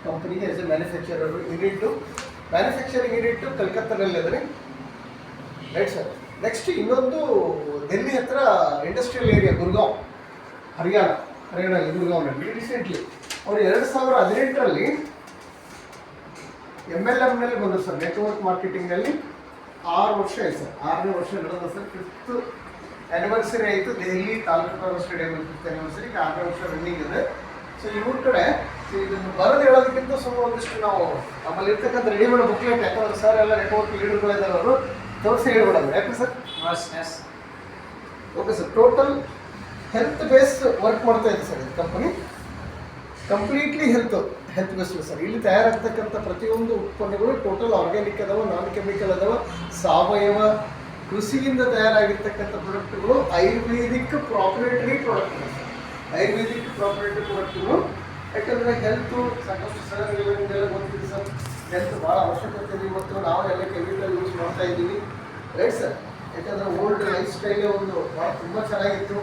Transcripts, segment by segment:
ಕಂಪನಿಗೆ as a manufacturer manufacturing unit ಕಲ್ಕತ್ತಾದಲ್ಲಿದೆ right sir. Next ಇನ್ನೊಂದು ಡೆಲ್ಲಿ ಹತ್ರ ಇಂಡಸ್ಟ್ರಿಯಲ್ ಏರಿಯಾ ಗುರ್ಗಾಂವ್ ಹರಿಯಾಣ ಗುರ್ಗಾಂವ್ನಲ್ಲಿ ರೀಸೆಂಟ್ಲಿ ಅವರು 2018ರಲ್ಲಿ MLM ಬಂದರು ಸರ್. ನೆಟ್ವರ್ಕ್ ಮಾರ್ಕೆಟಿಂಗ್ನಲ್ಲಿ 6 ವರ್ಷ ಆಯ್ತು ಸರ್. 6ನೇ ವರ್ಷ ನಡೆದ ಸರ್. 5th ಆ್ಯನಿವರ್ಸರಿ ಆಯಿತು. ದೆಹಲಿ ತಾಲೂಕು ಸ್ಟೇಡಿಯಂ 5th ಆ್ಯನಿವರ್ಸರಿಗೆ 6ನೇ ವರ್ಷ ರನ್ನಿಂಗ್ ಇದೆ. ಸೊ ಇವ್ರ ಕಡೆ ಇದನ್ನು ಬರೋದು ಹೇಳೋದಕ್ಕಿಂತ ಸುಮ್ಮನೆ ಒಂದಿಷ್ಟು ನಾವು ನಮ್ಮಲ್ಲಿ ಇರ್ತಕ್ಕಂಥ ರೆಡಿಮೇಡ್ ಬುಕ್ಲೆಟ್, ಯಾಕಂದ್ರೆ ಸರ್ ಎಲ್ಲ ನೆಟ್ವರ್ಕ್ ಲೀಡರ್ಗಳಿದ್ದಾರೆ, ಅವರು ತೋರಿಸಿ ಹೇಳ್ಬಿಡೋದು. ಯಾಕೆ sir? Okay sir. Total health base work ಮಾಡ್ತಾ ಇದೆ ಸರ್ ಇದು company. Completely health based sir. ಇಲ್ಲಿ ತಯಾರಾಗ್ತಕ್ಕಂಥ ಪ್ರತಿಯೊಂದು ಉತ್ಪನ್ನಗಳು ಟೋಟಲ್ ಆರ್ಗ್ಯಾನಿಕ್ ಅದಾವ, ನಾನ್ ಕೆಮಿಕಲ್ ಅದಾವ, ಸಾವಯವ ಕೃಷಿಯಿಂದ ತಯಾರಾಗಿರ್ತಕ್ಕಂಥ ಪ್ರಾಡಕ್ಟ್ಗಳು, ಆಯುರ್ವೇದಿಕ್ ಪ್ರಾಪರೇಟರಿ ಪ್ರಾಡಕ್ಟ್ಗಳು. ಯಾಕಂದರೆ ಹೆಲ್ತು ಸಾಕಷ್ಟು ಸರ್ ನಿಮಗೆಲ್ಲ ಗೊತ್ತಿದೆ ಸರ್. ಹೆಲ್ತ್ ಭಾಳ ಅವಶ್ಯಕತೆ ಇದೆ. ಇವತ್ತು ನಾವು ಎಲ್ಲ ಕೆಮಿಕಲ್ ಯೂಸ್ ಮಾಡ್ತಾ ಇದ್ದೀವಿ ರೈಟ್ ಸರ್. ಯಾಕಂದರೆ ಓಲ್ಡ್ ಲೈಫ್ ಸ್ಟೈಲೇ ಒಂದು ಭಾಳ ತುಂಬ ಚೆನ್ನಾಗಿತ್ತು.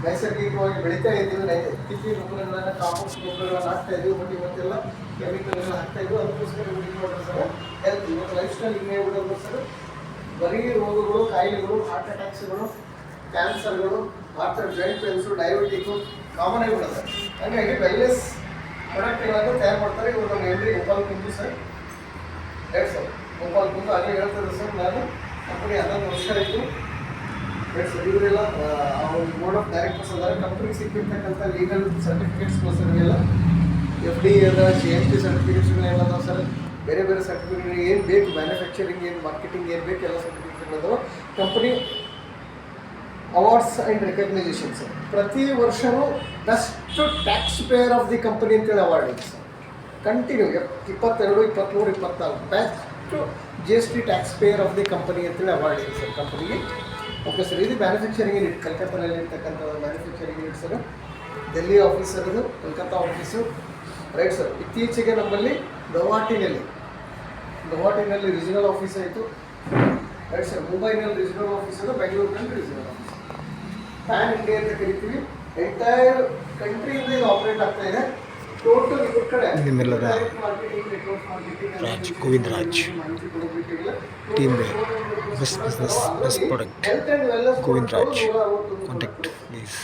ನೈಸರ್ಗಿಕವಾಗಿ ಬೆಳೀತಾ ಇದ್ದೀವಿ. ಇತ್ತೀಚಿನ ಗೊಬ್ಬರಗಳನ್ನು, ಕಾಂಪೋಸ್ಟ್ ಗೊಬ್ಬರಗಳನ್ನು ಹಾಕ್ತಾ ಇದ್ದೀವಿ. ಬಟ್ ಇವತ್ತೆಲ್ಲ ಕೆಮಿಕಲ್ಗಳು ಹಾಕ್ತಾ ಇದ್ವಿ. ಅದಕ್ಕೋಸ್ಕರ ನೋಡ್ರಿ ಸರ್, ಹೆಲ್ತ್ ಇವತ್ತು ಲೈಫ್ ಸ್ಟೈಲ್ ಹಿಂಗೆ ಹೇಳ್ಬಿಡೋದು ಸರ್. ಬರೀ ರೋಗಗಳು, ಕಾಯಿಲೆಗಳು, ಹಾರ್ಟ್ ಅಟ್ಯಾಕ್ಸ್ಗಳು, ಕ್ಯಾನ್ಸರ್ಗಳು, ಜಾಯಿಂಟ್ ಪೇನ್ಸು, ಡಯಾಬಿಟಿಕ್ಕು ಕಾಮನ್ ಆಗಿಬಿಡುತ್ತೆ. ಹಾಗಾಗಿ ವೆಲ್ನೆಸ್ ಪ್ರಾಡಕ್ಟ್ಗಳನ್ನು ತಯಾರು ಮಾಡ್ತಾರೆ. ಇವರು ನಮ್ಮ ಎಲ್ರಿ ಗೋಪಾಲ್ ಕುಂದು ಸರ್ ರೈಟ್ ಸರ್. ಗೋಪಾಲ್ ಕುಂದು ಹಾಗೆ ಹೇಳ್ತಾರೆ ಸರ್. ನಾನು ಕಂಪನಿ 11 ವರ್ಷ ಆಯಿತು ರೈಟ್ ಸರ್. ಇವರೆಲ್ಲ ಒಂದು ಬೋರ್ಡ್ ಆಫ್ ಡೈರೆಕ್ಟರ್ಸ್ ಅದಾರೆ. ಕಂಪ್ನಿಗೆ ಸಿಕ್ಕಿರ್ತಕ್ಕಂಥ ಲೀಗಲ್ ಸರ್ಟಿಫಿಕೇಟ್ಸ್ಗಳು ಸರ್ ಇವೆಲ್ಲ FD ಅದ, GMP ಸರ್ಟಿಫಿಕೇಟ್ಸ್ಗಳೆಲ್ಲ ಅದಾವೆ ಸರ್. ಬೇರೆ ಬೇರೆ ಸರ್ಟಿಫಿಕೇಟ್ ಏನು ಬೇಕು, ಮ್ಯಾನುಫ್ಯಾಕ್ಚರಿಂಗ್ ಏನು, ಮಾರ್ಕೆಟಿಂಗ್ ಏನು ಬೇಕು, ಎಲ್ಲ ಸರ್ಟಿಫಿಕೇಟ್ಗಳದಾವೆ. Company awards and recognition sir. ಪ್ರತಿ ವರ್ಷವೂ best tax payer of the company ಅಂತೇಳಿ ಅವಾರ್ಡ್ ಇದೆ sir. Continue 22, 23, 24 best GST tax payer of the company ಅಂತೇಳಿ ಅವಾರ್ಡ್ ಇದೆ ಸರ್ ಕಂಪನಿಗೆ. Okay sir. ಇದು ಮ್ಯಾನುಫ್ಯಾಕ್ಚರಿಂಗ್ ಯೂನಿಟ್, ಕಲ್ಕತ್ತಾದಲ್ಲಿ ಇರ್ತಕ್ಕಂಥ manufacturing unit sir. Delhi office ಅದು, ಕಲ್ಕತ್ತಾ ಆಫೀಸು ರೈಟ್ ಸರ್. ಇತ್ತೀಚೆಗೆ ನಮ್ಮಲ್ಲಿ ಗೌಹಾಟಿನಲ್ಲಿ ರೀಜನಲ್ ಆಫೀಸ್ ಆಯಿತು ರೈಟ್ ಸರ್. ಮುಂಬೈನಲ್ಲಿ ರೀಜನಲ್ ಆಫೀಸ್ ಅದು, ಬೆಂಗಳೂರಿನಲ್ಲಿ ರೀಜನಲ್ ಆಫೀಸ್. ಪ್ಯಾನ್ ಇಂಡಿಯಾ ಅಂತ ಕರಿತೀವಿ. ಎಂಟೈರ್ ಕಂಟ್ರಿಯಿಂದ ಇದು ಆಪರೇಟ್ ಆಗ್ತಾ ಇದೆ. ಟೋಟಲ್ ಇವ್ರ ಕಡೆ Govind Raj team wear best business best product Govind Raj contact please.